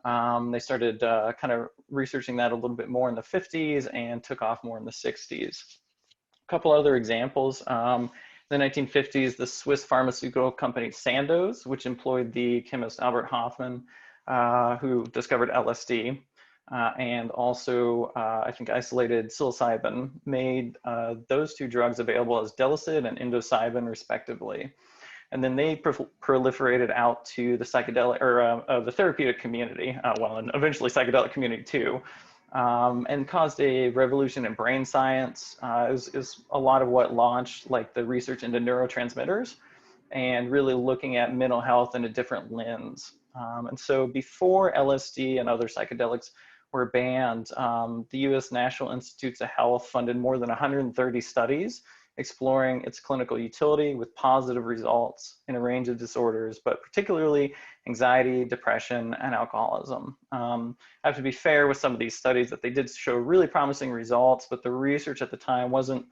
They started kind of researching that a little bit more in the 50s and took off more in the 60s. A couple other examples. In the 1950s, the Swiss pharmaceutical company Sandoz, which employed the chemist Albert Hofmann, who discovered LSD, and also, I think, isolated psilocybin, made those two drugs available as Delicid and Indocybin, respectively. And then they proliferated out to the psychedelic, or the therapeutic community, well, and eventually psychedelic community too, and caused a revolution in brain science. It was a lot of what launched like the research into neurotransmitters and really looking at mental health in a different lens. And so before LSD and other psychedelics were banned, the US National Institutes of Health funded more than 130 studies exploring its clinical utility with positive results in a range of disorders, but particularly anxiety, depression, and alcoholism. I have to be fair with some of these studies that they did show really promising results, but the research at the time wasn't,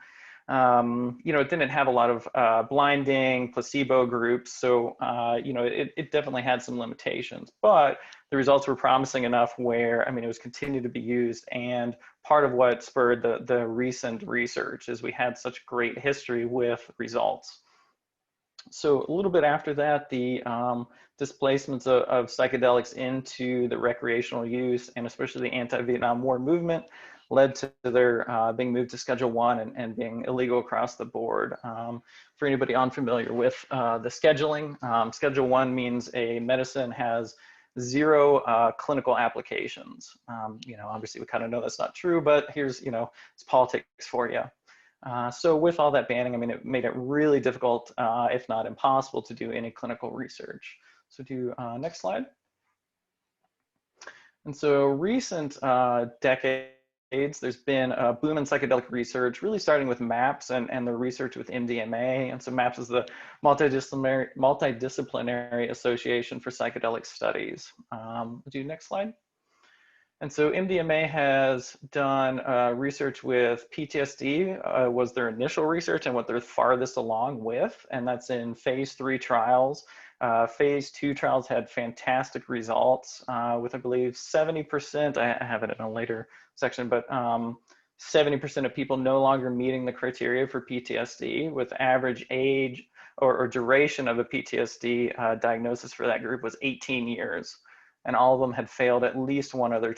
it didn't have a lot of blinding, placebo groups. So, it definitely had some limitations, but the results were promising enough where, I mean, it was continued to be used. And part of what spurred the recent research is we had such great history with results. So a little bit after that, the displacements of psychedelics into the recreational use, and especially the anti-Vietnam War movement, led to their being moved to Schedule I and being illegal across the board. For anybody unfamiliar with the scheduling, Schedule I means a medicine has 0 clinical applications. Obviously we kind of know that's not true, but here's, it's politics for you. So with all that banning, I mean, it made it really difficult, if not impossible, to do any clinical research. So next slide. And so recent decades, there's been a boom in psychedelic research, really starting with MAPS and the research with MDMA. And so MAPS is the Multidisciplinary Association for Psychedelic Studies. Next slide. And so MDMA has done research with PTSD, was their initial research and what they're farthest along with, and that's in phase 3 trials. Phase 2 trials had fantastic results with, I believe, 70%, I have it in a later section, but 70% of people no longer meeting the criteria for PTSD, with average age or duration of a PTSD diagnosis for that group was 18 years. And all of them had failed at least one other.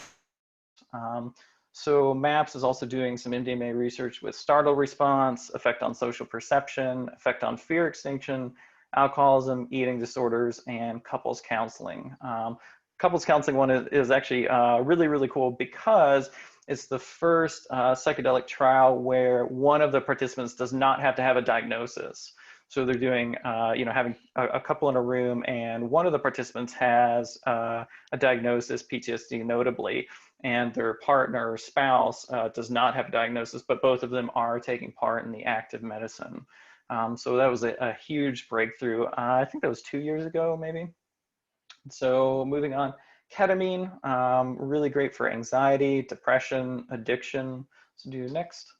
So MAPS is also doing some MDMA research with startle response, effect on social perception, effect on fear extinction, alcoholism, eating disorders, and couples counseling. Couples counseling one is actually really, really cool because it's the first psychedelic trial where one of the participants does not have to have a diagnosis. So they're doing, having a couple in a room, and one of the participants has a diagnosis, PTSD notably, and their partner or spouse does not have a diagnosis, but both of them are taking part in the active medicine. So that was a huge breakthrough. I think that was 2 years ago, maybe. So moving on, ketamine, really great for anxiety, depression, addiction. So next.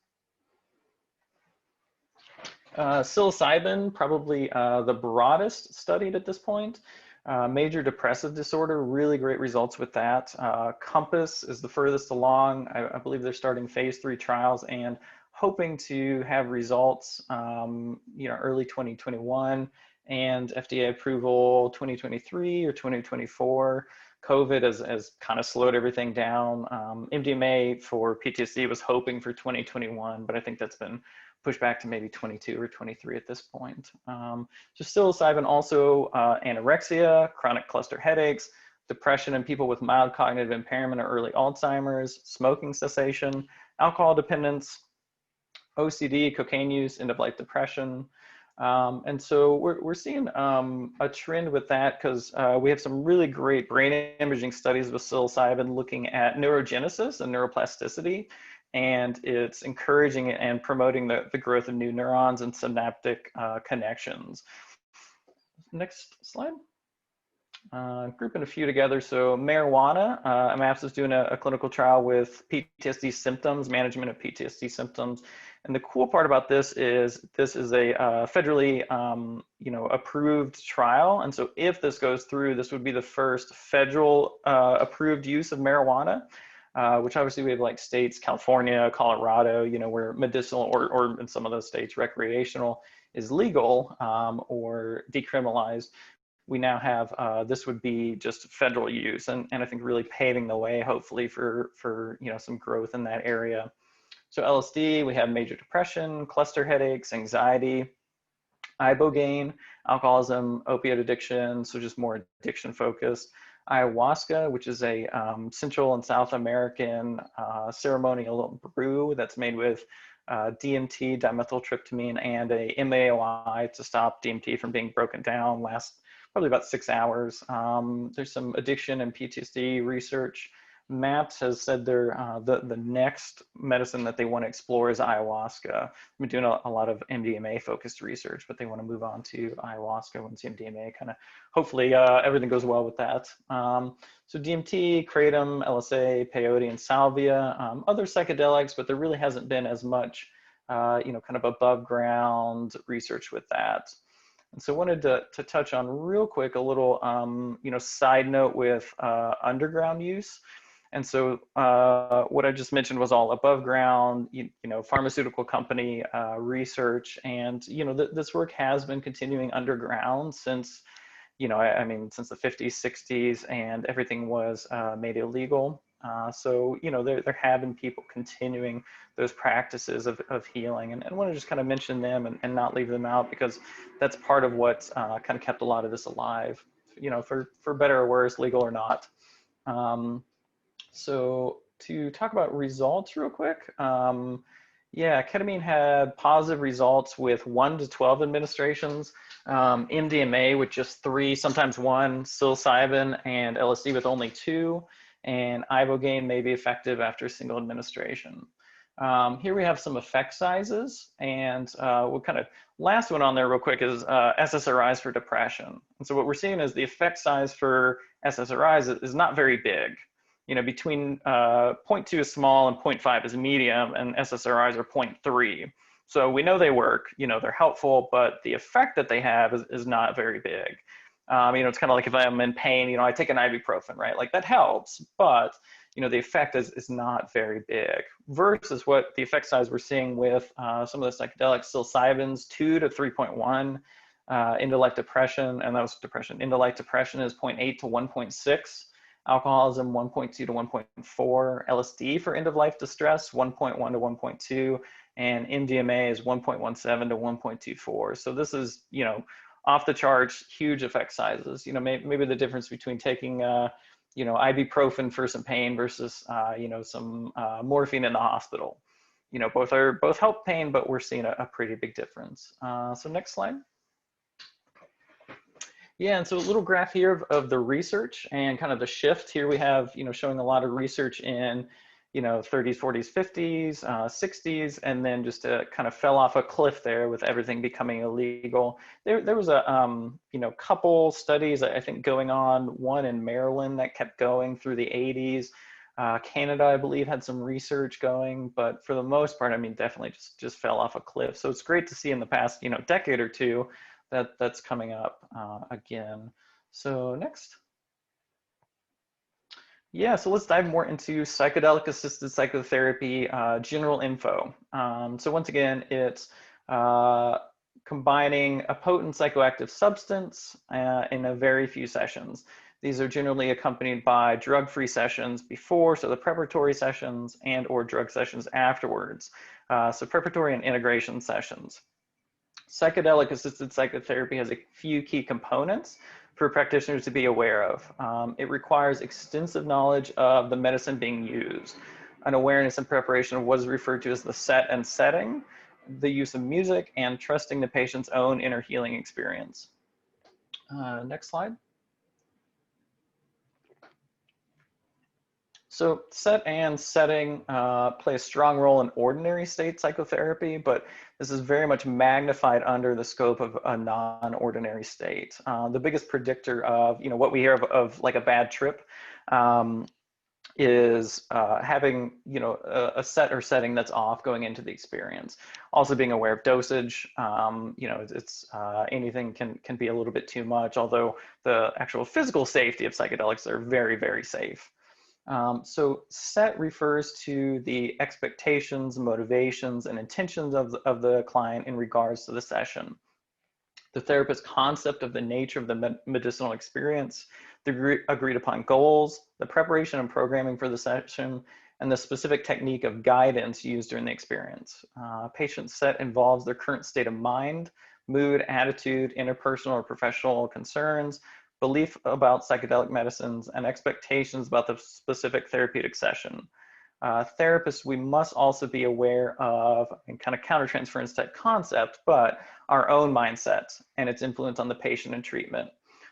Psilocybin, probably the broadest studied at this point. Major depressive disorder, really great results with that. Compass is the furthest along. I believe they're starting phase 3 trials and hoping to have results, early 2021 and FDA approval 2023 or 2024. COVID has kind of slowed everything down. MDMA for PTSD was hoping for 2021, but I think that's been pushed back to maybe 22 or 23 at this point. So psilocybin also anorexia, chronic cluster headaches, depression in people with mild cognitive impairment or early Alzheimer's, smoking cessation, alcohol dependence, OCD, cocaine use, end-of-life depression. And so we're seeing a trend with that because we have some really great brain imaging studies with psilocybin looking at neurogenesis and neuroplasticity, and it's encouraging and promoting the growth of new neurons and synaptic connections. Next slide. Grouping a few together. So marijuana, MAPS is doing a clinical trial with PTSD symptoms, management of PTSD symptoms, And the cool part about this is a federally, approved trial. And so if this goes through, this would be the first federal approved use of marijuana, which obviously we have like states, California, Colorado, where medicinal or in some of those states, recreational is legal or decriminalized. We now have, this would be just federal use, and I think really paving the way, hopefully, for some growth in that area. So LSD, we have major depression, cluster headaches, anxiety, ibogaine, alcoholism, opioid addiction, so just more addiction focused. Ayahuasca, which is a Central and South American ceremonial brew that's made with DMT, dimethyltryptamine, and a MAOI to stop DMT from being broken down, lasts probably about 6 hours. There's some addiction and PTSD research. MAPS has said they're the next medicine that they want to explore is ayahuasca. I've been doing a lot of MDMA focused research, but they want to move on to ayahuasca once MDMA kind of, hopefully everything goes well with that. So DMT, kratom, LSA, peyote, and salvia, other psychedelics, but there really hasn't been as much, kind of above ground research with that. And so I wanted to touch on real quick a little, side note with underground use. And so what I just mentioned was all above ground, pharmaceutical company research. And, this work has been continuing underground since, since the 50s, 60s, and everything was made illegal. So, there have been people continuing those practices of healing. And I want to just kind of mention them and not leave them out, because that's part of what kind of kept a lot of this alive, for better or worse, legal or not. So to talk about results real quick, ketamine had positive results with 1 to 12 administrations, MDMA with just 3, sometimes 1, psilocybin and LSD with only 2, and ibogaine may be effective after a single administration. Here we have some effect sizes, and we'll kind of last one on there real quick is SSRIs for depression. And so what we're seeing is the effect size for SSRIs is not very big. Between 0.2 is small and 0.5 is medium, and SSRIs are 0.3. So we know they work, they're helpful, but the effect that they have is not very big. It's kind of like if I'm in pain, I take an ibuprofen, right? Like that helps, but the effect is not very big, versus what the effect size we're seeing with some of the psychedelics, psilocybins, 2 to 3.1, end-of-life depression, and that was depression. End-of-life depression is 0.8 to 1.6. Alcoholism 1.2 to 1.4, LSD for end-of-life distress 1.1 to 1.2, and MDMA is 1.17 to 1.24. So this is, off the charts, huge effect sizes. Maybe the difference between taking, ibuprofen for some pain versus, some morphine in the hospital. Both help pain, but we're seeing a pretty big difference. So next slide. Yeah, and so a little graph here of the research and kind of the shift. Here we have, showing a lot of research in, 30s, 40s, 50s, 60s, and then just kind of fell off a cliff there with everything becoming illegal. There was a, couple studies, I think, going on, one in Maryland that kept going through the 80s. Canada, I believe, had some research going, but for the most part, definitely just fell off a cliff. So it's great to see in the past, decade or two, that's coming up again. So next. Yeah, so let's dive more into psychedelic assisted psychotherapy, general info. So once again, it's combining a potent psychoactive substance in a very few sessions. These are generally accompanied by drug-free sessions before, so the preparatory sessions, and or drug sessions afterwards. So preparatory and integration sessions. Psychedelic assisted psychotherapy has a few key components for practitioners to be aware of. It requires extensive knowledge of the medicine being used, an awareness and preparation of what is referred to as the set and setting, the use of music, and trusting the patient's own inner healing experience. Next slide. So set and setting play a strong role in ordinary state psychotherapy, but this is very much magnified under the scope of a non-ordinary state. The biggest predictor of what we hear of like a bad trip is having, a set or setting that's off going into the experience. Also being aware of dosage. It's anything can be a little bit too much, although the actual physical safety of psychedelics are very, very safe. So set refers to the expectations, motivations, and intentions of the client in regards to the session. The therapist's concept of the nature of the medicinal experience, the agreed upon goals, the preparation and programming for the session, and the specific technique of guidance used during the experience. Patient set involves their current state of mind, mood, attitude, interpersonal or professional concerns, belief about psychedelic medicines, and expectations about the specific therapeutic session. Therapists, we must also be aware of, and kind of countertransference type concept, but our own mindset and its influence on the patient and treatment.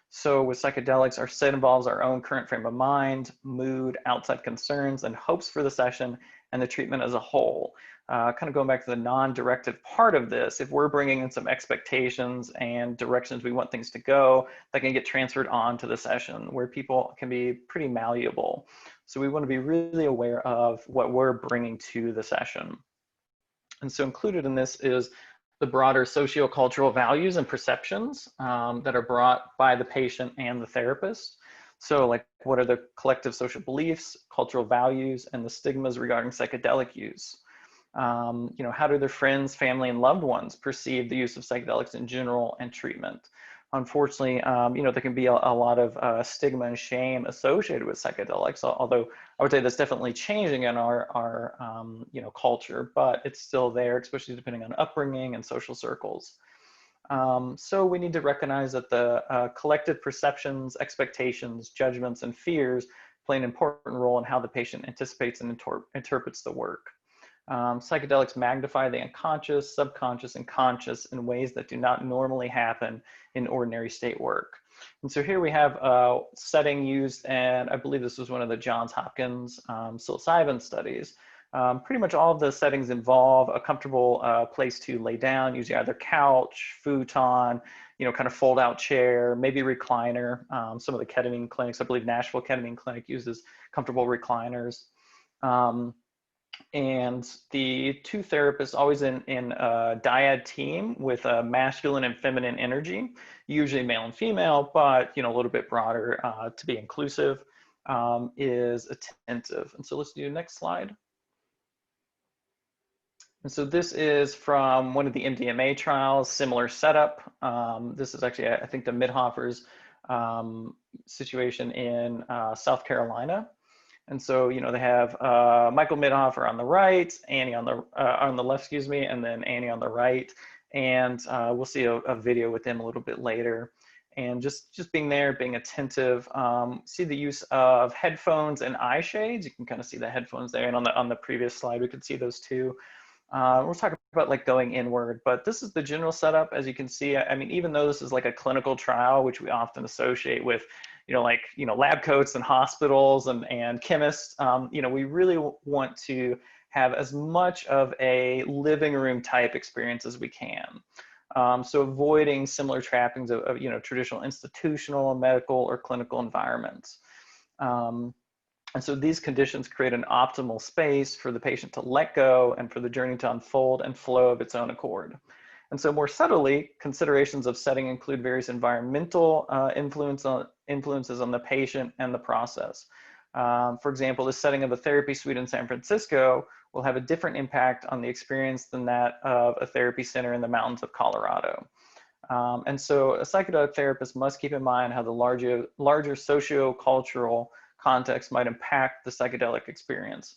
So with psychedelics, our set involves our own current frame of mind, mood, outside concerns, and hopes for the session and the treatment as a whole. Kind of going back to the non-directive part of this, if we're bringing in some expectations and directions we want things to go, that can get transferred on to the session, where people can be pretty malleable. So we want to be really aware of what we're bringing to the session. And so included in this is the broader sociocultural values and perceptions that are brought by the patient and the therapist. So like, what are the collective social beliefs, cultural values, and the stigmas regarding psychedelic use? How do their friends, family, and loved ones perceive the use of psychedelics in general and treatment? Unfortunately, there can be a lot of stigma and shame associated with psychedelics, although I would say that's definitely changing in our culture, but it's still there, especially depending on upbringing and social circles. So we need to recognize that the collective perceptions, expectations, judgments, and fears play an important role in how the patient anticipates and interprets the work. Psychedelics magnify the unconscious, subconscious, and conscious in ways that do not normally happen in ordinary state work. And so here we have a setting used, and I believe this was one of the Johns Hopkins psilocybin studies. Pretty much all of the settings involve a comfortable place to lay down, usually either couch, futon, kind of fold out chair, maybe recliner. Some of the ketamine clinics, I believe Nashville Ketamine Clinic uses comfortable recliners. And the two therapists always in a dyad team with a masculine and feminine energy, usually male and female, but a little bit broader to be inclusive, is attentive. And so let's do the next slide. And so this is from one of the MDMA trials, similar setup. This is actually, I think, the Midhofer's situation in South Carolina. And so, they have Michael Midhofer on the right, Annie on the left, excuse me, and then Annie on the right. And we'll see a video with them a little bit later. And just being there, being attentive. See the use of headphones and eye shades. You can kind of see the headphones there. And on the previous slide, we could see those too. We're talking about like going inward, but this is the general setup. As you can see, I mean, even though this is like a clinical trial, which we often associate with, lab coats and hospitals and chemists, we really want to have as much of a living room type experience as we can. So avoiding similar trappings of traditional institutional, medical, or clinical environments. And so these conditions create an optimal space for the patient to let go and for the journey to unfold and flow of its own accord. And so more subtly, considerations of setting include various environmental influences on the patient and the process. For example, the setting of a therapy suite in San Francisco will have a different impact on the experience than that of a therapy center in the mountains of Colorado. And so a psychedelic therapist must keep in mind how the larger socio-cultural context might impact the psychedelic experience.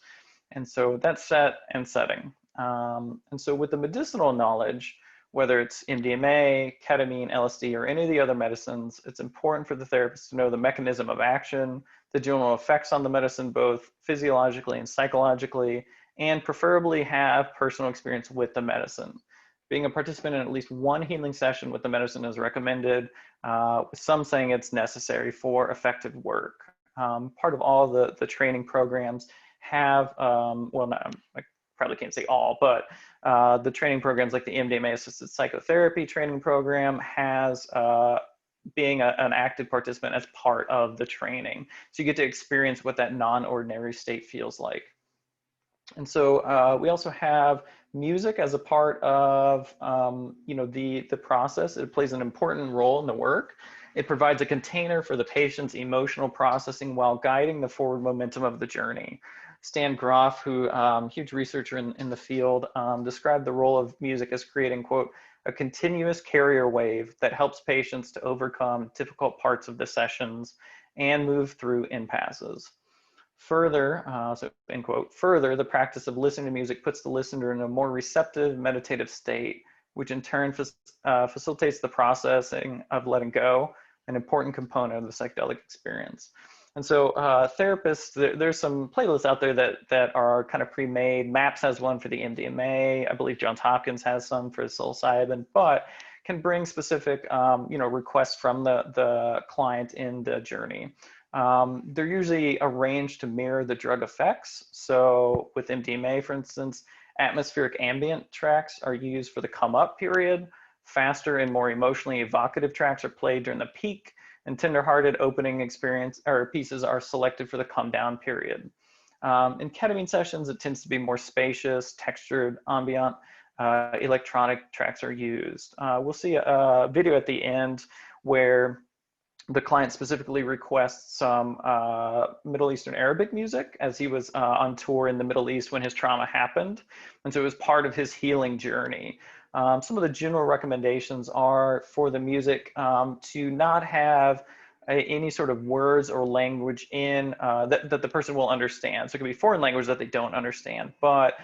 And so that's set and setting. And so with the medicinal knowledge, whether it's MDMA, ketamine, LSD, or any of the other medicines, it's important for the therapist to know the mechanism of action, the general effects on the medicine, both physiologically and psychologically, and preferably have personal experience with the medicine. Being a participant in at least one healing session with the medicine is recommended, with some saying it's necessary for effective work. Part of all the training programs have, I probably can't say all, but the training programs like the MDMA assisted psychotherapy training program has being an active participant as part of the training. So you get to experience what that non-ordinary state feels like. And so we also have music as a part of the process. It plays an important role in the work. It provides a container for the patient's emotional processing while guiding the forward momentum of the journey. Stan Groff, who huge researcher in the field, described the role of music as creating, quote, a continuous carrier wave that helps patients to overcome difficult parts of the sessions and move through impasses. Further, so end quote, further, the practice of listening to music puts the listener in a more receptive meditative state, which in turn facilitates the processing of letting go, an important component of the psychedelic experience. And so therapists, there's some playlists out there that are kind of pre-made. MAPS has one for the MDMA. I believe Johns Hopkins has some for psilocybin, but can bring specific requests from the client in the journey. They're usually arranged to mirror the drug effects. So with MDMA, for instance, atmospheric ambient tracks are used for the come up period. Faster and more emotionally evocative tracks are played during the peak, and tenderhearted opening experience or pieces are selected for the come down period. In ketamine sessions, it tends to be more spacious, textured, ambient, electronic tracks are used. We'll see a video at the end where the client specifically requests some Middle Eastern Arabic music as he was on tour in the Middle East when his trauma happened. And so it was part of his healing journey. Some of the general recommendations are for the music to not have any sort of words or language in that the person will understand. So it could be foreign language that they don't understand, but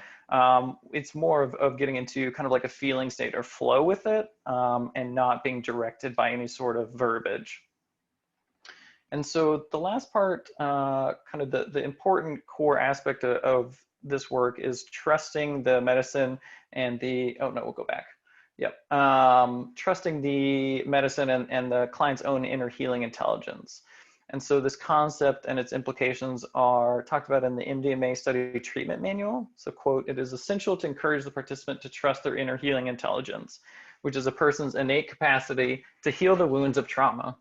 it's more of getting into kind of like a feeling state or flow with it and not being directed by any sort of verbiage. And so the last part, kind of the important core aspect of this work is trusting the medicine and the, oh no, we'll go back. Yep. Trusting the medicine and the client's own inner healing intelligence. And so this concept and its implications are talked about in the MDMA study treatment manual. So quote, it is essential to encourage the participant to trust their inner healing intelligence, which is a person's innate capacity to heal the wounds of trauma.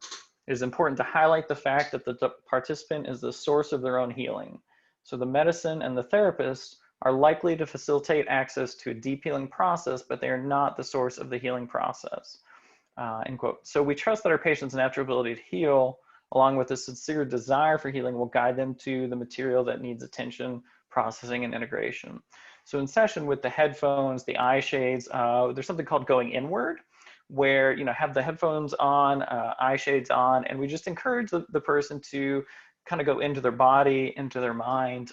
It is important to highlight the fact that the participant is the source of their own healing. So the medicine and the therapist are likely to facilitate access to a deep healing process, but they are not the source of the healing process, end quote. So we trust that our patient's natural ability to heal, along with a sincere desire for healing, will guide them to the material that needs attention, processing, and integration. So in session with the headphones, the eye shades, there's something called going inward, where have the headphones on, eye shades on, and we just encourage the person to kind of go into their body, into their mind,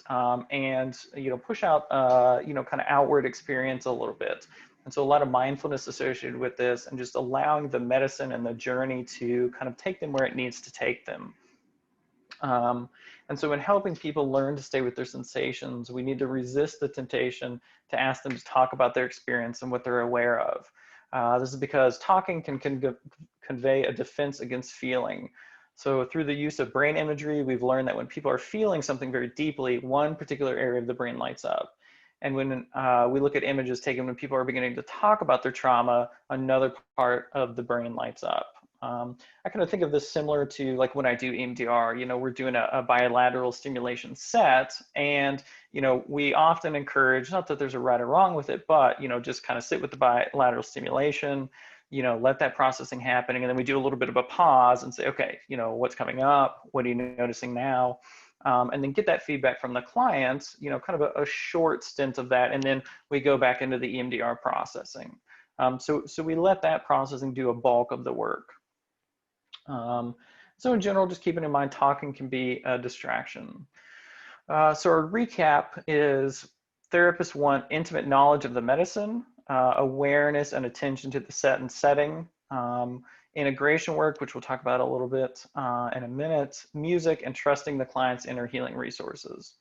and push out kind of outward experience a little bit. And so a lot of mindfulness associated with this, and just allowing the medicine and the journey to kind of take them where it needs to take them. And so in helping people learn to stay with their sensations, we need to resist the temptation to ask them to talk about their experience and what they're aware of. This is because talking can convey a defense against feeling. So through the use of brain imagery, we've learned that when people are feeling something very deeply, one particular area of the brain lights up. And when we look at images taken when people are beginning to talk about their trauma, another part of the brain lights up. I kind of think of this similar to like when I do EMDR, we're doing a bilateral stimulation set, and, we often encourage, not that there's a right or wrong with it, but, just kind of sit with the bilateral stimulation, let that processing happening. And then we do a little bit of a pause and say, okay, what's coming up? What are you noticing now? And then get that feedback from the clients, kind of a short stint of that. And then we go back into the EMDR processing. So we let that processing do a bulk of the work. So in general, just keeping in mind, talking can be a distraction. So our recap is therapists want intimate knowledge of the medicine, awareness and attention to the set and setting, integration work, which we'll talk about a little bit in a minute, music, and trusting the client's inner healing resources.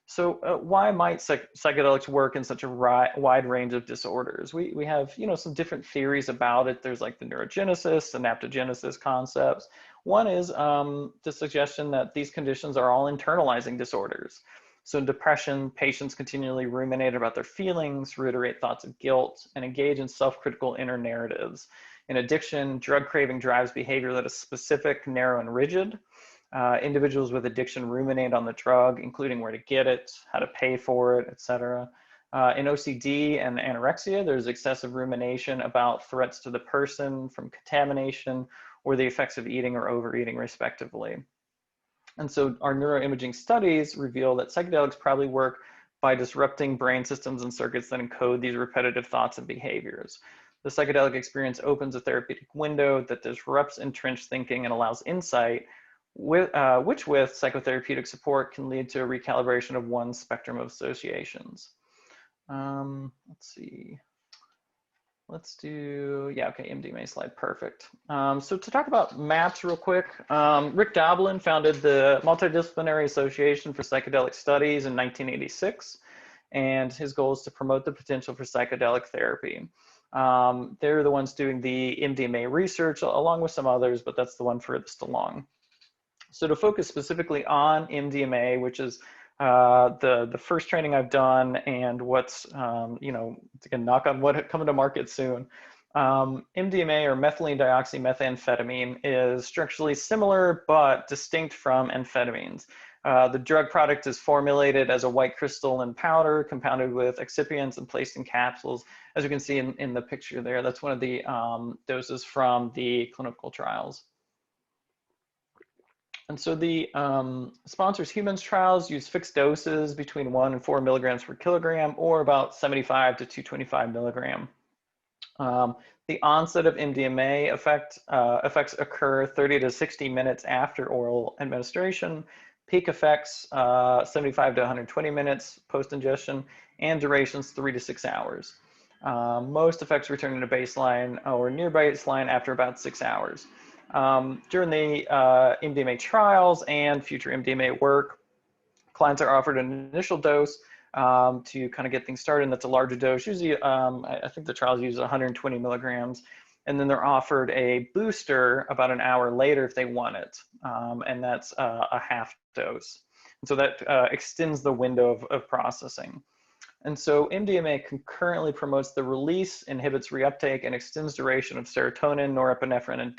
So why might psychedelics work in such a wide range of disorders? We have, some different theories about it. There's like the neurogenesis, synaptogenesis concepts. One is the suggestion that these conditions are all internalizing disorders. So in depression, patients continually ruminate about their feelings, reiterate thoughts of guilt, and engage in self-critical inner narratives. In addiction, drug craving drives behavior that is specific, narrow, and rigid. Individuals with addiction ruminate on the drug, including where to get it, how to pay for it, etc. In OCD and anorexia, there's excessive rumination about threats to the person from contamination or the effects of eating or overeating, respectively. And so our neuroimaging studies reveal that psychedelics probably work by disrupting brain systems and circuits that encode these repetitive thoughts and behaviors. The psychedelic experience opens a therapeutic window that disrupts entrenched thinking and allows insight, which with psychotherapeutic support can lead to a recalibration of one's spectrum of associations. Let's see. Let's do, yeah, okay, MDMA slide, perfect. So to talk about MAPS real quick, Rick Doblin founded the Multidisciplinary Association for Psychedelic Studies in 1986, and his goal is to promote the potential for psychedelic therapy. They're the ones doing the MDMA research along with some others, but that's the one furthest along. So to focus specifically on MDMA, which is the first training I've done and what's, you know, again, knock on wood, coming to market soon. MDMA or methylenedioxymethamphetamine is structurally similar but distinct from amphetamines. The drug product is formulated as a white crystalline powder compounded with excipients and placed in capsules. As you can see in the picture there, that's one of the doses from the clinical trials. And so the sponsors humans trials use fixed doses between 1 and 4 milligrams per kilogram, or about 75 to 225 milligram. The onset of MDMA effects occur 30 to 60 minutes after oral administration. Peak effects 75 to 120 minutes post-ingestion, and durations 3 to 6 hours. Most effects return to baseline or near baseline after about 6 hours. During the MDMA trials and future MDMA work, clients are offered an initial dose to kind of get things started, and that's a larger dose. Usually, I think the trials use 120 milligrams, and then they're offered a booster about an hour later if they want it, and that's a half dose. And so that extends the window of processing. And so MDMA concurrently promotes the release, inhibits reuptake, and extends duration of serotonin, norepinephrine, and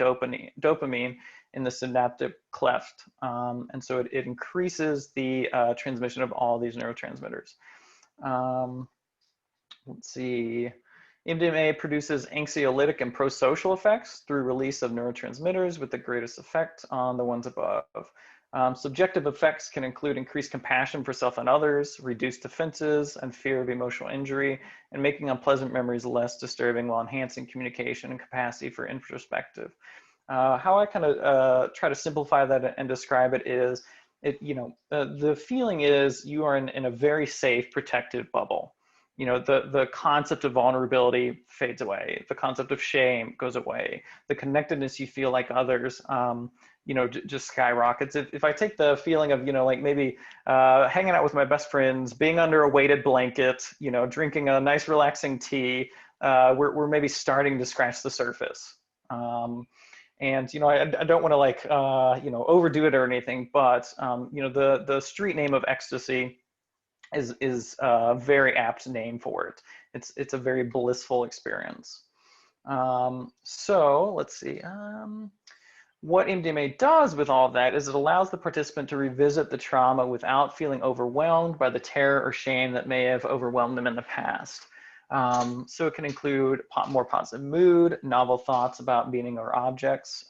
dopamine in the synaptic cleft. And so it increases the transmission of all these neurotransmitters. Let's see. MDMA produces anxiolytic and prosocial effects through release of neurotransmitters with the greatest effect on the ones above. Subjective effects can include increased compassion for self and others, reduced defenses and fear of emotional injury, and making unpleasant memories less disturbing while enhancing communication and capacity for introspective. How I kind of try to simplify that and describe it is, the feeling is you are in a very safe, protected bubble. You know, the concept of vulnerability fades away. The concept of shame goes away. The connectedness you feel like others, just skyrockets. If I take the feeling of, like maybe hanging out with my best friends, being under a weighted blanket, drinking a nice relaxing tea, we're maybe starting to scratch the surface. And, I don't want to overdo it or anything, but, the street name of ecstasy is a very apt name for it. It's a very blissful experience. So let's see. What MDMA does with all of that is it allows the participant to revisit the trauma without feeling overwhelmed by the terror or shame that may have overwhelmed them in the past. So it can include more positive mood, novel thoughts about meaning or objects,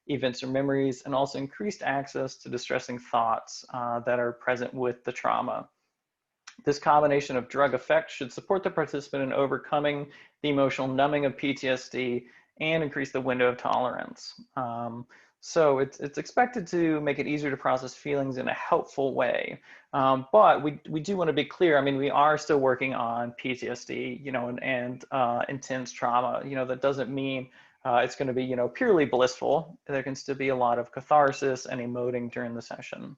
events or memories, and also increased access to distressing thoughts that are present with the trauma. This combination of drug effects should support the participant in overcoming the emotional numbing of PTSD and increase the window of tolerance. So it's expected to make it easier to process feelings in a helpful way. But we do want to be clear. I mean, we are still working on PTSD, and intense trauma. That doesn't mean it's going to be, purely blissful. There can still be a lot of catharsis and emoting during the session.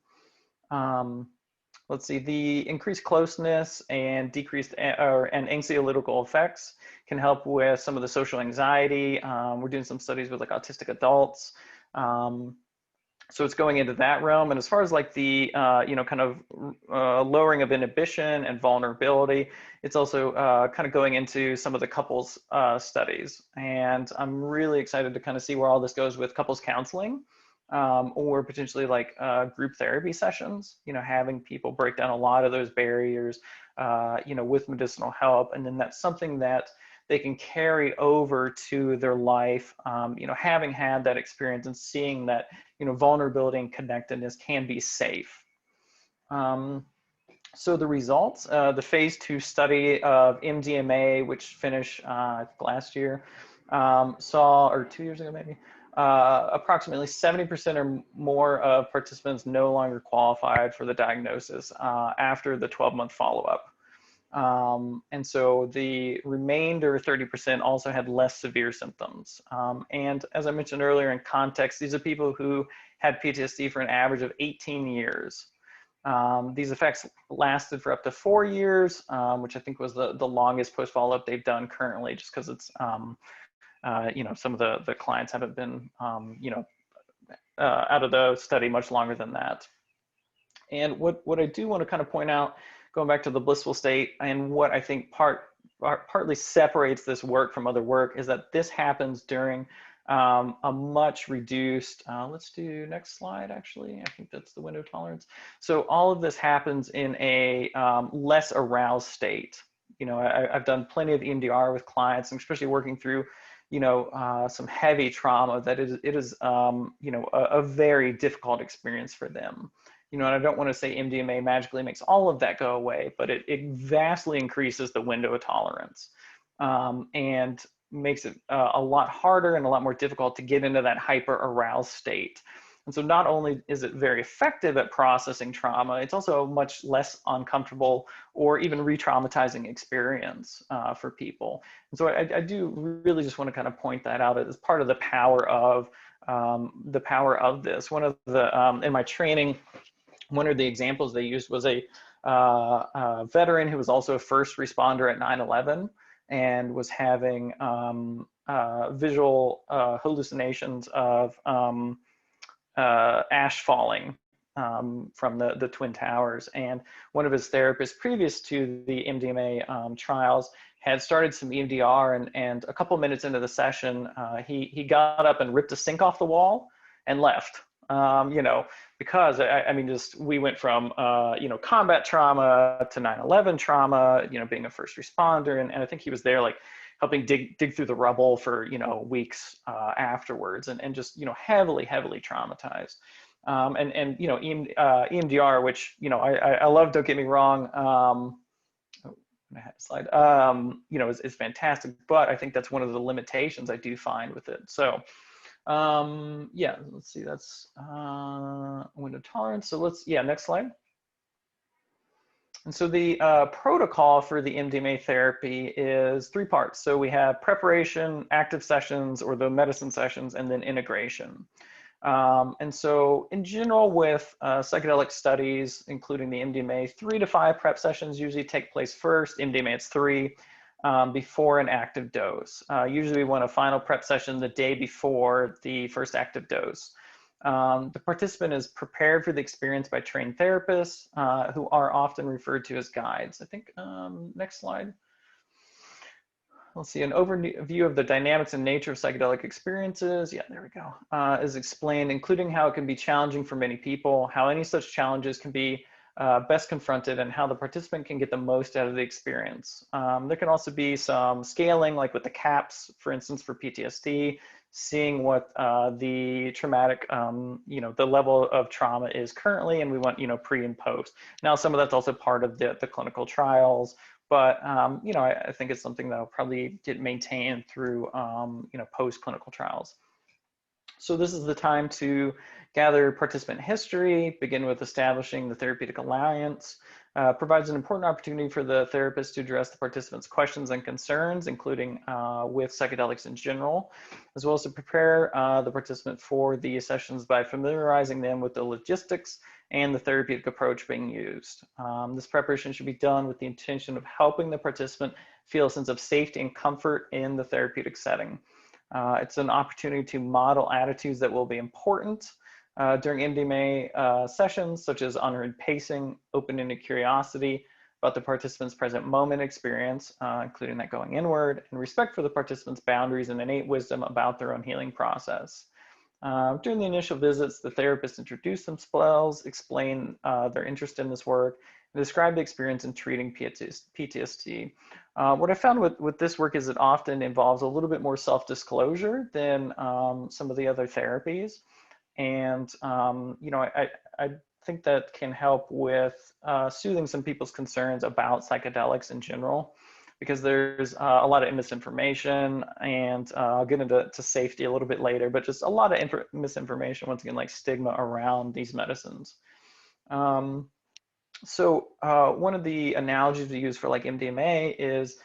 Let's see, the increased closeness and decreased and anxiolytical effects can help with some of the social anxiety. We're doing some studies with autistic adults. So it's going into that realm. And as far as like the, kind of lowering of inhibition and vulnerability, it's also kind of going into some of the couples studies. And I'm really excited to kind of see where all this goes with couples counseling, or potentially like group therapy sessions, having people break down a lot of those barriers, with medicinal help. And then that's something that they can carry over to their life, having had that experience and seeing that, vulnerability and connectedness can be safe. So the results, the phase 2 study of MDMA, which finished last year, or 2 years ago maybe, approximately 70% or more of participants no longer qualified for the diagnosis after the 12-month follow-up. And so the remainder 30% also had less severe symptoms. And as I mentioned earlier in context, these are people who had PTSD for an average of 18 years. These effects lasted for up to 4 years, which I think was the longest post follow-up they've done currently, just because it's, some of the clients haven't been, out of the study much longer than that. And what I do want to kind of point out, going back to the blissful state, and what I think partly separates this work from other work, is that this happens during a much reduced, let's do next slide actually, I think that's the window of tolerance. So all of this happens in a less aroused state. I've done plenty of EMDR with clients, and especially working through, some heavy trauma, that it is a very difficult experience for them. And I don't want to say MDMA magically makes all of that go away, but it vastly increases the window of tolerance, and makes it a lot harder and a lot more difficult to get into that hyper aroused state. And so not only is it very effective at processing trauma, it's also a much less uncomfortable or even re-traumatizing experience for people. And so I do really just want to kind of point that out as part of the power of this. One of the, in my training, one of the examples they used was a veteran who was also a first responder at 9/11 and was having visual hallucinations of ash falling from the Twin Towers. And one of his therapists previous to the MDMA trials had started some EMDR, and a couple minutes into the session, he got up and ripped a sink off the wall and left. Because I mean, we went from, combat trauma to 9/11 trauma, being a first responder. And I think he was there like helping dig through the rubble for, weeks afterwards, and just, heavily traumatized. EMDR, which, I love, don't get me wrong. I had a slide, is fantastic, but I think that's one of the limitations I do find with it. So, yeah, let's see, that's window tolerance. So next slide. And so the protocol for the MDMA therapy is 3 parts. So we have preparation, active sessions, or the medicine sessions, and then integration. And so in general with psychedelic studies, including the MDMA, 3 to 5 prep sessions usually take place first. MDMA, it's 3. Before an active dose. Usually we want a final prep session the day before the first active dose. The participant is prepared for the experience by trained therapists who are often referred to as guides. I think, next slide. Let's see, an overview of the dynamics and nature of psychedelic experiences. Yeah, there we go. Is explained, including how it can be challenging for many people, how any such challenges can be best confronted, and how the participant can get the most out of the experience. There can also be some scaling, like with the CAPS, for instance, for PTSD, seeing what the traumatic, the level of trauma is currently, and we want, pre and post. Now, some of that's also part of the clinical trials, but, I think it's something that will probably get maintained through, post-clinical trials. So this is the time to gather participant history, begin with establishing the therapeutic alliance, provides an important opportunity for the therapist to address the participants' questions and concerns, including with psychedelics in general, as well as to prepare the participant for the sessions by familiarizing them with the logistics and the therapeutic approach being used. This preparation should be done with the intention of helping the participant feel a sense of safety and comfort in the therapeutic setting. It's an opportunity to model attitudes that will be important During MDMA sessions, such as unhurried pacing, open-ended curiosity about the participant's present moment experience, including that going inward, and respect for the participant's boundaries and innate wisdom about their own healing process. During the initial visits, the therapist introduced themselves, explained their interest in this work, and described the experience in treating PTSD. What I found with this work is it often involves a little bit more self-disclosure than some of the other therapies. And, you know, I think that can help with soothing some people's concerns about psychedelics in general, because there's a lot of misinformation, and I'll get into safety a little bit later, but just a lot of misinformation, once again, like stigma around these medicines. So one of the analogies we use for like MDMA is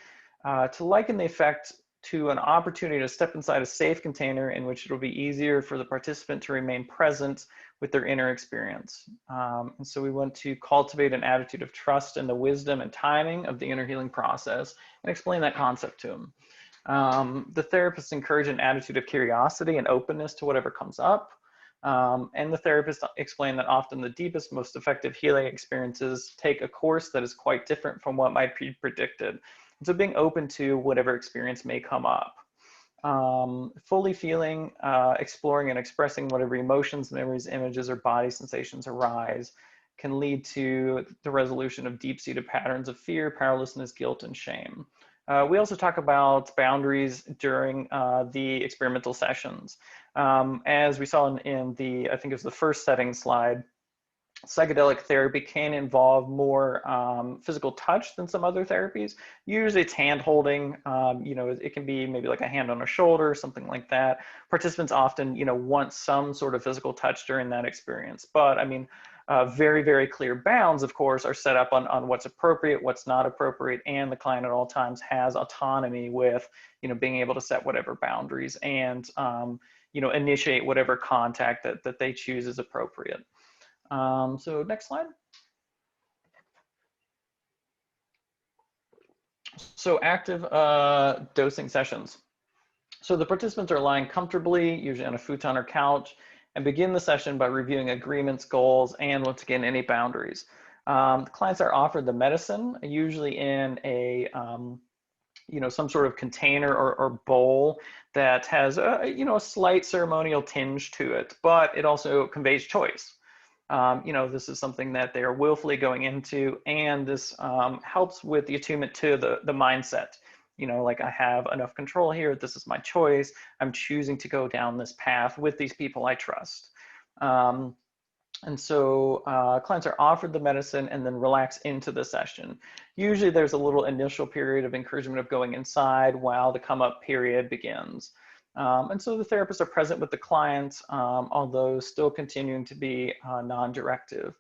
to liken the effect to an opportunity to step inside a safe container in which it'll be easier for the participant to remain present with their inner experience. And so we want to cultivate an attitude of trust in the wisdom and timing of the inner healing process and explain that concept to them. The therapists encourage an attitude of curiosity and openness to whatever comes up. And the therapist explained that often the deepest, most effective healing experiences take a course that is quite different from what might be predicted. So being open to whatever experience may come up. Fully feeling, exploring and expressing whatever emotions, memories, images, or body sensations arise can lead to the resolution of deep-seated patterns of fear, powerlessness, guilt, and shame. We also talk about boundaries during the experimental sessions. As we saw in the, I think it was the first setting slide, psychedelic therapy can involve more physical touch than some other therapies. Usually it's hand holding, you know, it can be maybe like a hand on a shoulder, something like that. Participants often, you know, want some sort of physical touch during that experience. But I mean, very, very clear bounds, of course, are set up on what's appropriate, what's not appropriate, and the client at all times has autonomy with, you know, being able to set whatever boundaries and, you know, initiate whatever contact that they choose is appropriate. So next slide. So active dosing sessions. So the participants are lying comfortably, usually on a futon or couch, and begin the session by reviewing agreements, goals, and once again, any boundaries. The clients are offered the medicine, usually in a, you know, some sort of container or bowl that has, you know, a slight ceremonial tinge to it, but it also conveys choice. You know, this is something that they are willfully going into, and this helps with the attunement to the mindset. You know, like I have enough control here, this is my choice, I'm choosing to go down this path with these people I trust. And so clients are offered the medicine and then relax into the session. Usually there's a little initial period of encouragement of going inside while the come up period begins. And so the therapists are present with the client, although still continuing to be non-directive.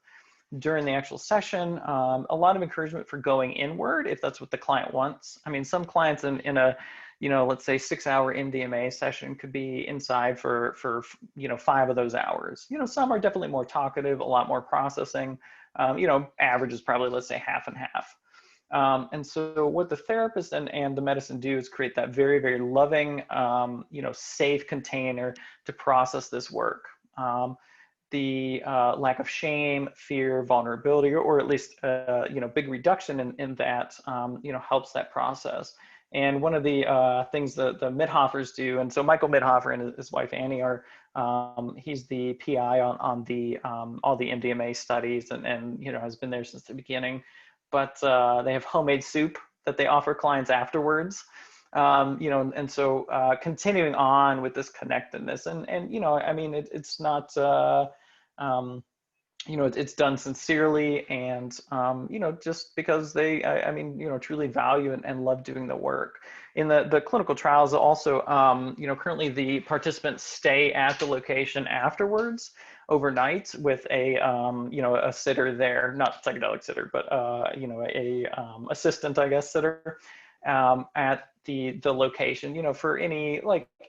During the actual session, a lot of encouragement for going inward if that's what the client wants. I mean, some clients in a, you know, let's say 6-hour MDMA session could be inside for you know, 5 of those hours. You know, some are definitely more talkative, a lot more processing. You know, average is probably, let's say, half and half. And so what the therapist and the medicine do is create that very, very loving, you know, safe container to process this work. The lack of shame, fear, vulnerability, or at least, you know, big reduction in that, you know, helps that process. And one of the things that the Mithoffers do, and so Michael Mithofer and his wife Annie are, he's the PI on the all the MDMA studies, and you know, has been there since the beginning. But they have homemade soup that they offer clients afterwards. You know, and so continuing on with this connectedness, and you know, I mean, it's not, you know, it's done sincerely, and you know, just because they, I mean, you know, truly value and love doing the work. In the clinical trials, also, you know, currently the participants stay at the location afterwards, overnight, with a, you know, a sitter there, not psychedelic sitter, but you know, a assistant, I guess, sitter at the location, you know, for any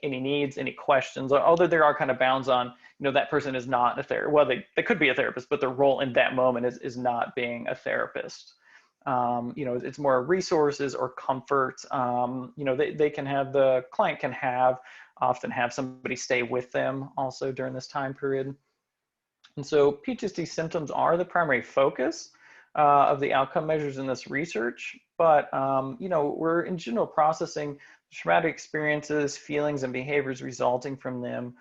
needs, any questions. Although there are kind of bounds on, you know, that person is not a therapist. Well, they could be a therapist, but their role in that moment is not being a therapist. You know, it's more resources or comfort. You know, they can have, the client can often have somebody stay with them also during this time period. And so PTSD symptoms are the primary focus of the outcome measures in this research, but you know, we're in general processing traumatic experiences, feelings, and behaviors resulting from them,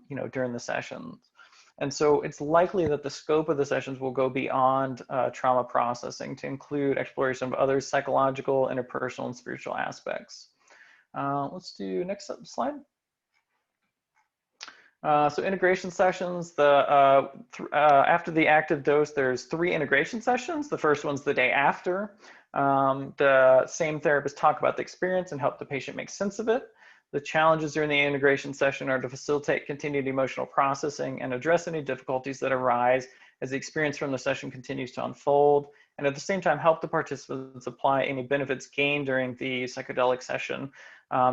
you know, during the sessions. And so it's likely that the scope of the sessions will go beyond trauma processing to include exploration of other psychological, interpersonal, and spiritual aspects. Let's do next slide. So integration sessions, after the active dose, there's 3 integration sessions. The first one's the day after. The same therapists talk about the experience and help the patient make sense of it. The challenges during the integration session are to facilitate continued emotional processing and address any difficulties that arise as the experience from the session continues to unfold, and at the same time help the participants apply any benefits gained during the psychedelic session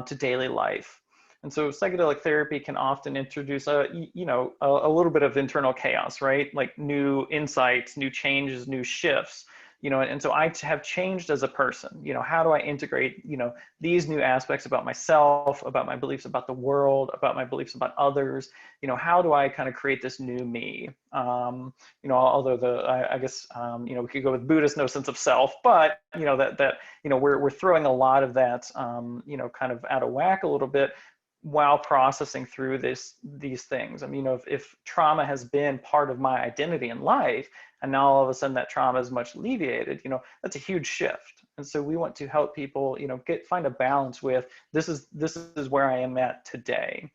to daily life. And so psychedelic therapy can often introduce a little bit of internal chaos, right? Like new insights, new changes, new shifts, you know, and so I have changed as a person. You know, how do I integrate, you know, these new aspects about myself, about my beliefs about the world, about my beliefs about others? You know, how do I kind of create this new me? You know, although I guess you know, we could go with Buddhist no sense of self, but you know that you know, we're throwing a lot of that you know, kind of out of whack a little bit while processing through these things. I mean, you know, if trauma has been part of my identity in life, and now all of a sudden that trauma is much alleviated, you know, that's a huge shift. And so we want to help people, you know, find a balance with this is where I am at today.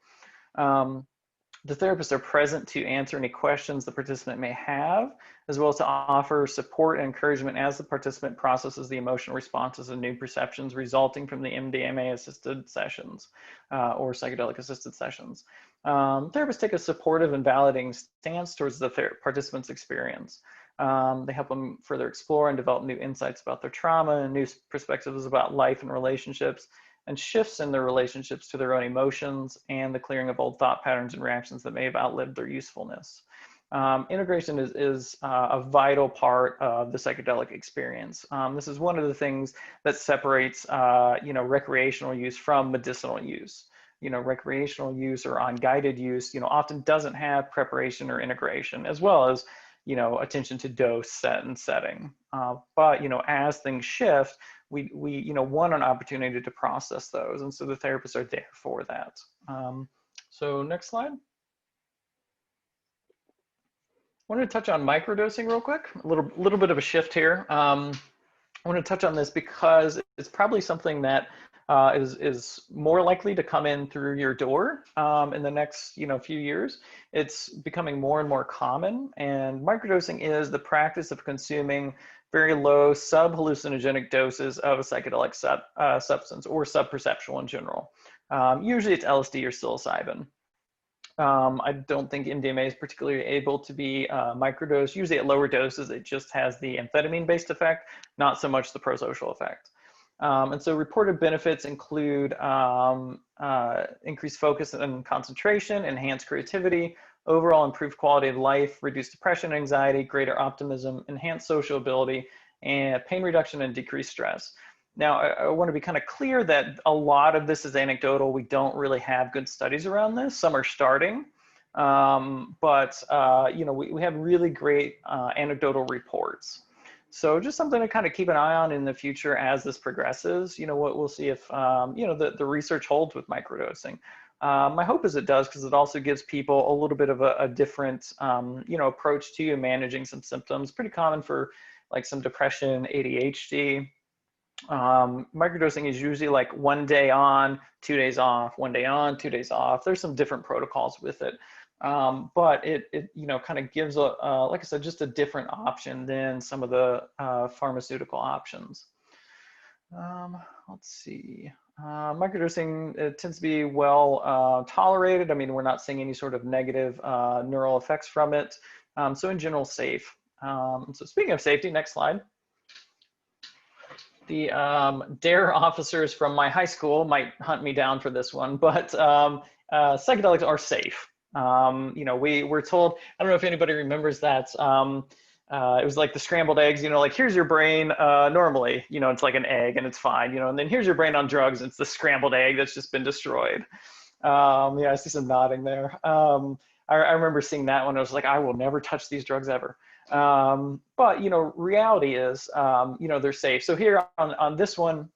The therapists are present to answer any questions the participant may have, as well as to offer support and encouragement as the participant processes the emotional responses and new perceptions resulting from the MDMA assisted sessions or psychedelic assisted sessions. Therapists take a supportive and validating stance towards the participant's experience. They help them further explore and develop new insights about their trauma and new perspectives about life and relationships, and shifts in their relationships to their own emotions and the clearing of old thought patterns and reactions that may have outlived their usefulness. Integration is a vital part of the psychedelic experience. This is one of the things that separates you know, recreational use from medicinal use. You know, recreational use or unguided use, you know, often doesn't have preparation or integration, as well as, you know, attention to dose, set, and setting. But, you know, as things shift, we you know, want an opportunity to process those. And so the therapists are there for that. So next slide. I wanted to touch on microdosing real quick, a little bit of a shift here. I want to touch on this because it's probably something that is more likely to come in through your door in the next, you know, few years. It's becoming more and more common, and microdosing is the practice of consuming very low sub-hallucinogenic doses of a psychedelic substance or subperceptual in general. Usually it's LSD or psilocybin. I don't think MDMA is particularly able to be microdosed. Usually at lower doses, it just has the amphetamine-based effect, not so much the prosocial effect. And so reported benefits include increased focus and concentration, enhanced creativity, overall improved quality of life, reduced depression, anxiety, greater optimism, enhanced social ability, and pain reduction and decreased stress. Now, I want to be kind of clear that a lot of this is anecdotal. We don't really have good studies around this. Some are starting, but you know, we have really great anecdotal reports. So just something to kind of keep an eye on in the future as this progresses. You know, we'll see if you know, the research holds with microdosing. My hope is it does, because it also gives people a little bit of a different you know, approach to managing some symptoms. Pretty common for like some depression, ADHD. Microdosing is usually like 1 day on, 2 days off, 1 day on, 2 days off. There's some different protocols with it. But it you know, kind of gives like I said, just a different option than some of the pharmaceutical options. Let's see. Microdosing, it tends to be well tolerated. I mean, we're not seeing any sort of negative neural effects from it. So in general, safe. So speaking of safety, next slide. The DARE officers from my high school might hunt me down for this one, but psychedelics are safe. You know, we're told, I don't know if anybody remembers that, it was like the scrambled eggs, you know, like here's your brain normally, you know, it's like an egg and it's fine, you know, and then here's your brain on drugs, and it's the scrambled egg that's just been destroyed. Yeah, I see some nodding there. I remember seeing that one. I was like, I will never touch these drugs ever. But, you know, reality is, you know, they're safe. So here on this one,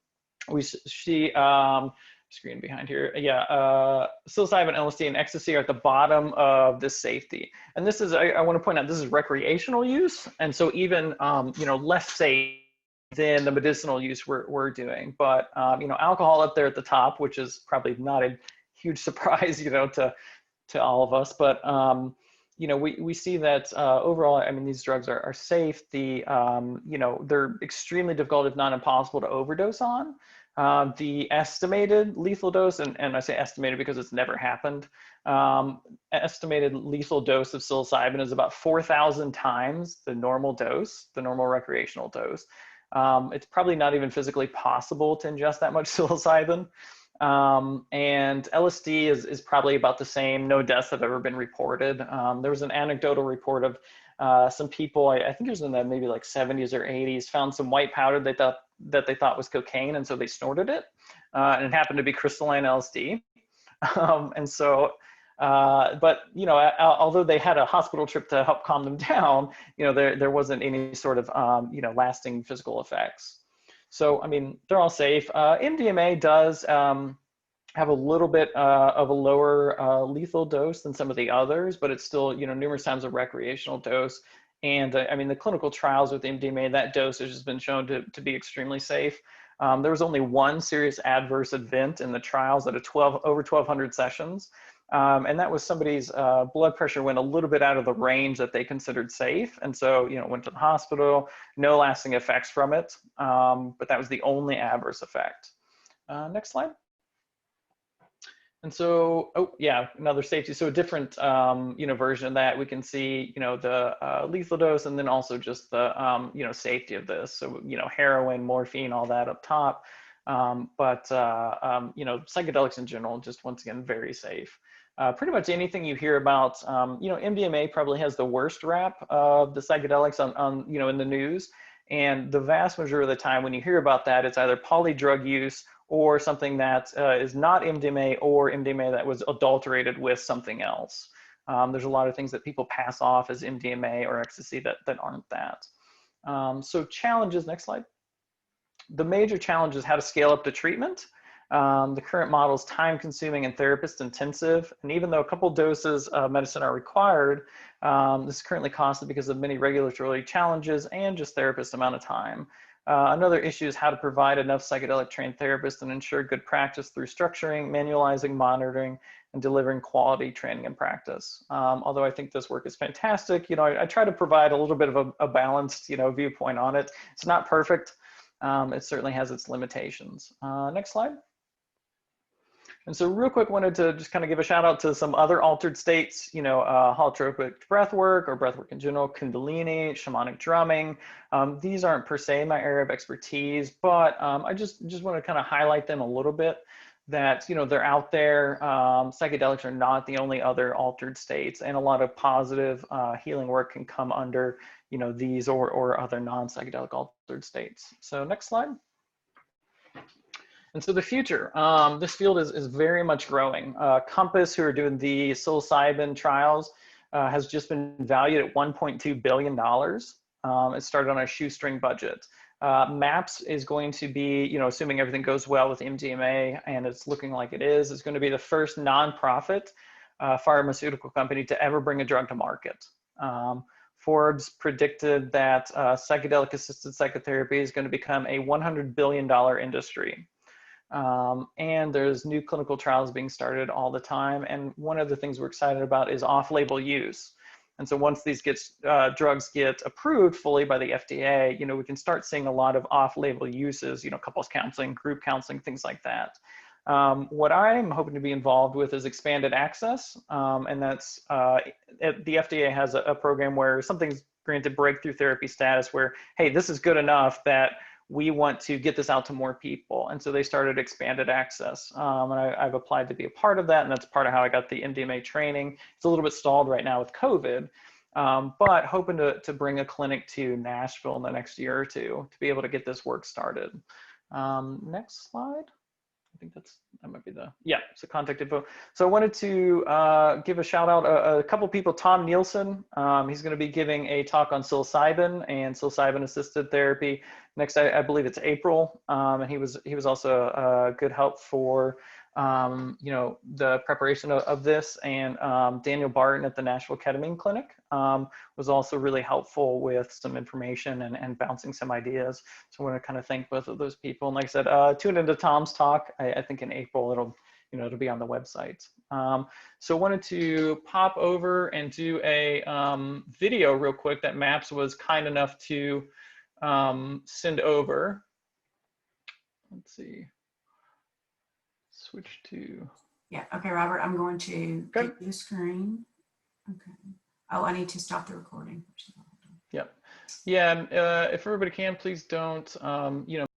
we see, screen behind here. Yeah, psilocybin, LSD, and ecstasy are at the bottom of this safety. And this is, I want to point out, this is recreational use. And so even, you know, less safe than the medicinal use we're doing. But, you know, alcohol up there at the top, which is probably not a huge surprise, you know, to all of us. But, you know, we see that overall, I mean, these drugs are safe. The, you know, they're extremely difficult, if not impossible, to overdose on. The estimated lethal dose, and I say estimated because it's never happened, estimated lethal dose of psilocybin is about 4,000 times the normal dose, the normal recreational dose. It's probably not even physically possible to ingest that much psilocybin. And LSD is probably about the same. No deaths have ever been reported. There was an anecdotal report of some people, I think it was in the maybe like 70s or 80s, found some white powder they thought was cocaine, and so they snorted it, and it happened to be crystalline LSD. And so, but you know, although they had a hospital trip to help calm them down, you know, there wasn't any sort of you know, lasting physical effects. So, I mean, they're all safe. MDMA does have a little bit of a lower lethal dose than some of the others, but it's still, you know, numerous times a recreational dose. And I mean, the clinical trials with MDMA, that dosage has been shown to be extremely safe. There was only one serious adverse event in the trials at over 1,200 sessions. And that was somebody's blood pressure went a little bit out of the range that they considered safe. And so, you know, went to the hospital, no lasting effects from it. But that was the only adverse effect. Next slide. And so, oh yeah, another safety. So a different, you know, version of that, we can see, you know, the lethal dose, and then also just the, you know, safety of this. So, you know, heroin, morphine, all that up top. But you know, psychedelics in general, just once again, very safe. Pretty much anything you hear about, you know, MDMA probably has the worst rap of the psychedelics on, you know, in the news. And the vast majority of the time when you hear about that, it's either polydrug use or something that is not MDMA, or MDMA that was adulterated with something else. There's a lot of things that people pass off as MDMA or ecstasy that aren't that. So challenges, next slide. The major challenge is how to scale up the treatment. The current model is time consuming and therapist intensive. And even though a couple doses of medicine are required, this is currently costly because of many regulatory challenges and just therapist amount of time. Another issue is how to provide enough psychedelic trained therapists and ensure good practice through structuring, manualizing, monitoring, and delivering quality training and practice. Although I think this work is fantastic, you know, I try to provide a little bit of a balanced, you know, viewpoint on it. It's not perfect. It certainly has its limitations. Next slide. And so real quick, wanted to just kind of give a shout out to some other altered states, you know, holotropic breathwork or breathwork in general, Kundalini, shamanic drumming. These aren't per se my area of expertise, but I just want to kind of highlight them a little bit, that, you know, they're out there. Psychedelics are not the only other altered states, and a lot of positive healing work can come under, you know, these or other non-psychedelic altered states. So next slide. And so the future, this field is very much growing. Compass, who are doing the psilocybin trials, has just been valued at $1.2 billion. It started on a shoestring budget. MAPS is going to be, you know, assuming everything goes well with MDMA, and it's looking like it is going to be the first nonprofit pharmaceutical company to ever bring a drug to market. Forbes predicted that psychedelic assisted psychotherapy is going to become a $100 billion industry. And there's new clinical trials being started all the time. And one of the things we're excited about is off-label use. And so once these drugs get approved fully by the FDA, you know, we can start seeing a lot of off-label uses, you know, couples counseling, group counseling, things like that. What I'm hoping to be involved with is expanded access. And that's, the FDA has a program where something's granted breakthrough therapy status where, hey, this is good enough that we want to get this out to more people. And so they started expanded access. And I've applied to be a part of that. And that's part of how I got the MDMA training. It's a little bit stalled right now with COVID, but hoping to bring a clinic to Nashville in the next year or two to be able to get this work started. Next slide. I think that might be yeah, so contact info. So I wanted to give a shout out, a couple people, Tom Nielsen, he's going to be giving a talk on psilocybin and psilocybin assisted therapy next, I believe it's April, and he was also a good help for you know, the preparation of this, and Daniel Barton at the Nashville Ketamine Clinic was also really helpful with some information and bouncing some ideas. So I want to kind of thank both of those people. And like I said, tune into Tom's talk. I think in April it'll be on the website. So I wanted to pop over and do a video real quick that MAPS was kind enough to send over. Let's see. Switch to. Yeah, okay, Robert, I'm going to get the screen. Okay. Oh, I need to stop the recording. Yep. Yeah, if everybody can, please don't, you know,